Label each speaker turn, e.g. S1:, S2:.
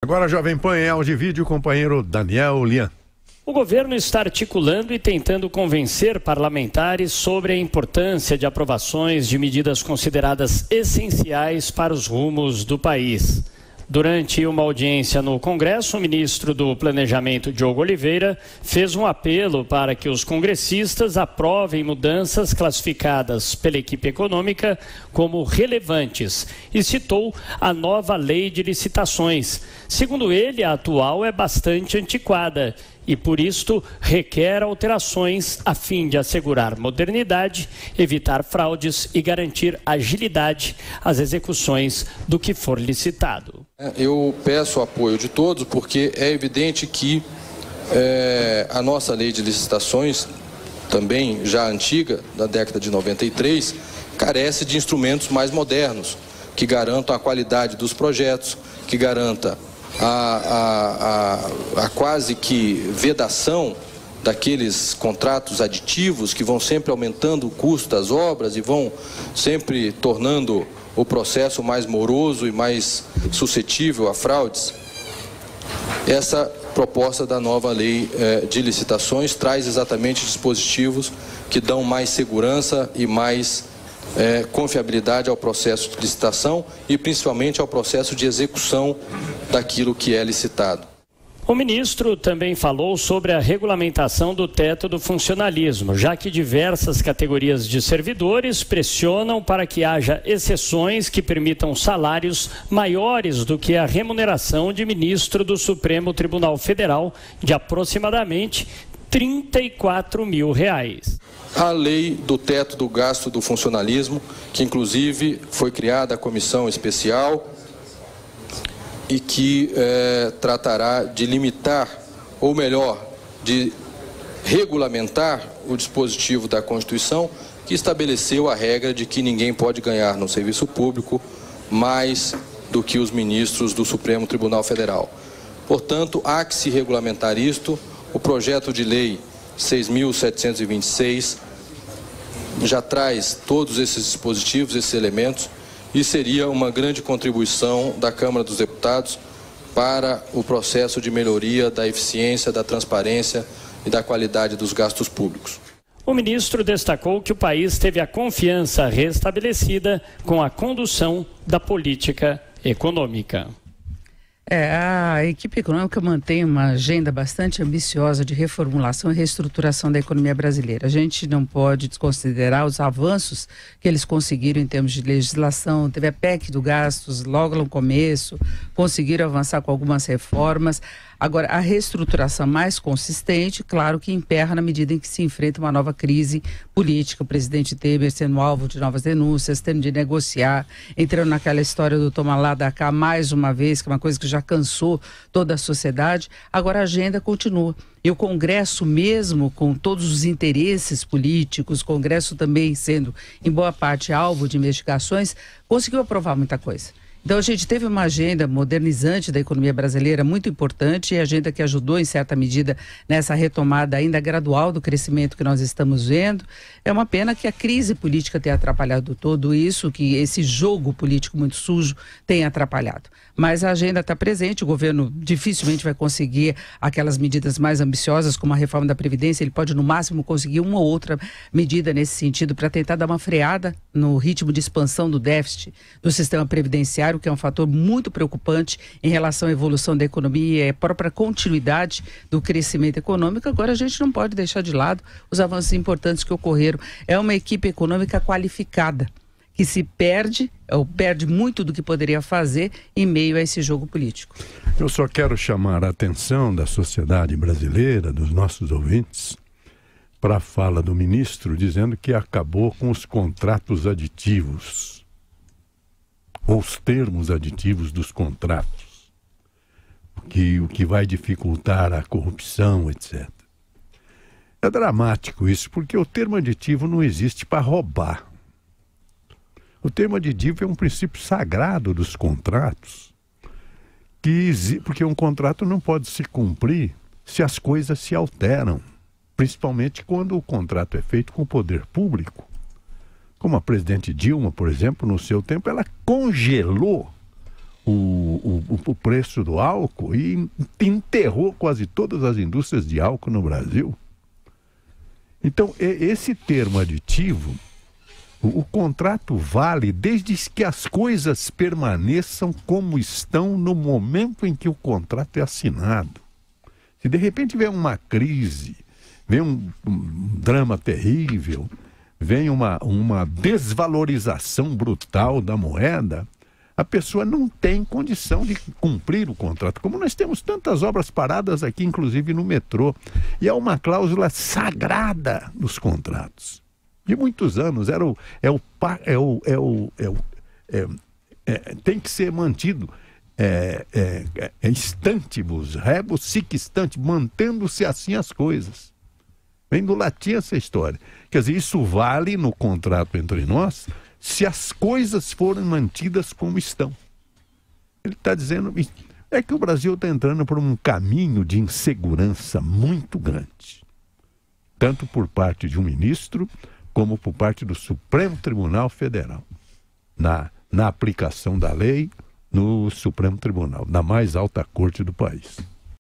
S1: Agora Jovem Pan em áudio e vídeo, companheiro Daniel Lian.
S2: O governo está articulando e tentando convencer parlamentares sobre a importância de aprovações de medidas consideradas essenciais para os rumos do país. Durante uma audiência no Congresso, o ministro do Planejamento, Diogo Oliveira, fez um apelo para que os congressistas aprovem mudanças classificadas pela equipe econômica como relevantes e citou a nova lei de licitações. Segundo ele, a atual é bastante antiquada e, por isto, requer alterações a fim de assegurar modernidade, evitar fraudes e garantir agilidade às execuções do que for licitado.
S3: Eu peço o apoio de todos porque é evidente que a nossa lei de licitações, também já antiga, da década de 93, carece de instrumentos mais modernos, que garantam a qualidade dos projetos, que garanta a quase que vedação daqueles contratos aditivos que vão sempre aumentando o custo das obras e vão sempre tornando o processo mais moroso e mais suscetível a fraudes. Essa proposta da nova lei de licitações traz exatamente dispositivos que dão mais segurança e mais confiabilidade ao processo de licitação e principalmente ao processo de execução daquilo que é licitado.
S2: O ministro também falou sobre a regulamentação do teto do funcionalismo, já que diversas categorias de servidores pressionam para que haja exceções que permitam salários maiores do que a remuneração de ministro do Supremo Tribunal Federal, de aproximadamente R$34 mil.
S3: A lei do teto do gasto do funcionalismo, que inclusive foi criada a comissão especial e que tratará de limitar, ou melhor, de regulamentar o dispositivo da Constituição, que estabeleceu a regra de que ninguém pode ganhar no serviço público mais do que os ministros do Supremo Tribunal Federal. Portanto, há que se regulamentar isto. O projeto de lei 6.726 já traz todos esses dispositivos, esses elementos, e seria uma grande contribuição da Câmara dos Deputados para o processo de melhoria da eficiência, da transparência e da qualidade dos gastos públicos.
S2: O ministro destacou que o país teve a confiança restabelecida com a condução da política econômica.
S4: A equipe econômica mantém uma agenda bastante ambiciosa de reformulação e reestruturação da economia brasileira. A gente não pode desconsiderar os avanços que eles conseguiram em termos de legislação. Teve a PEC do gastos logo no começo, conseguiram avançar com algumas reformas. Agora, a reestruturação mais consistente, claro que emperra na medida em que se enfrenta uma nova crise política. O presidente Temer sendo alvo de novas denúncias, tendo de negociar, entrando naquela história do toma lá da cá mais uma vez, que é uma coisa que já cansou toda a sociedade. Agora a agenda continua. E o Congresso mesmo, com todos os interesses políticos, o Congresso também sendo, em boa parte, alvo de investigações, conseguiu aprovar muita coisa. Então a gente teve uma agenda modernizante da economia brasileira muito importante e agenda que ajudou em certa medida nessa retomada ainda gradual do crescimento que nós estamos vendo. É uma pena que a crise política tenha atrapalhado tudo isso, que esse jogo político muito sujo tenha atrapalhado. Mas a agenda está presente, o governo dificilmente vai conseguir aquelas medidas mais ambiciosas como a reforma da Previdência, ele pode no máximo conseguir uma ou outra medida nesse sentido para tentar dar uma freada no ritmo de expansão do déficit do sistema previdenciário, que é um fator muito preocupante em relação à evolução da economia e a própria continuidade do crescimento econômico. Agora a gente não pode deixar de lado os avanços importantes que ocorreram. É uma equipe econômica qualificada, que se perde, ou perde muito do que poderia fazer em meio a esse jogo político.
S1: Eu só quero chamar a atenção da sociedade brasileira, dos nossos ouvintes, para a fala do ministro dizendo que acabou com os contratos aditivos, ou os termos aditivos dos contratos, o que vai dificultar a corrupção, etc. É dramático isso, porque o termo aditivo não existe para roubar. O termo aditivo é um princípio sagrado dos contratos, porque um contrato não pode se cumprir se as coisas se alteram, principalmente quando o contrato é feito com o poder público. Como a presidente Dilma, por exemplo, no seu tempo, ela congelou o preço do álcool e enterrou quase todas as indústrias de álcool no Brasil. Então, esse termo aditivo, o contrato vale desde que as coisas permaneçam como estão no momento em que o contrato é assinado. Se de repente vem uma crise, vem um drama terrível, vem uma desvalorização brutal da moeda, a pessoa não tem condição de cumprir o contrato. Como nós temos tantas obras paradas aqui, inclusive no metrô. E há uma cláusula sagrada nos contratos. De muitos anos, tem que ser mantido stantibus, rebus sic stantibus, mantendo-se assim as coisas. Vem do latim essa história. Quer dizer, isso vale no contrato entre nós se as coisas forem mantidas como estão. Ele está dizendo que o Brasil está entrando por um caminho de insegurança muito grande, tanto por parte de um ministro como por parte do Supremo Tribunal Federal, na aplicação da lei no Supremo Tribunal, na mais alta corte do país.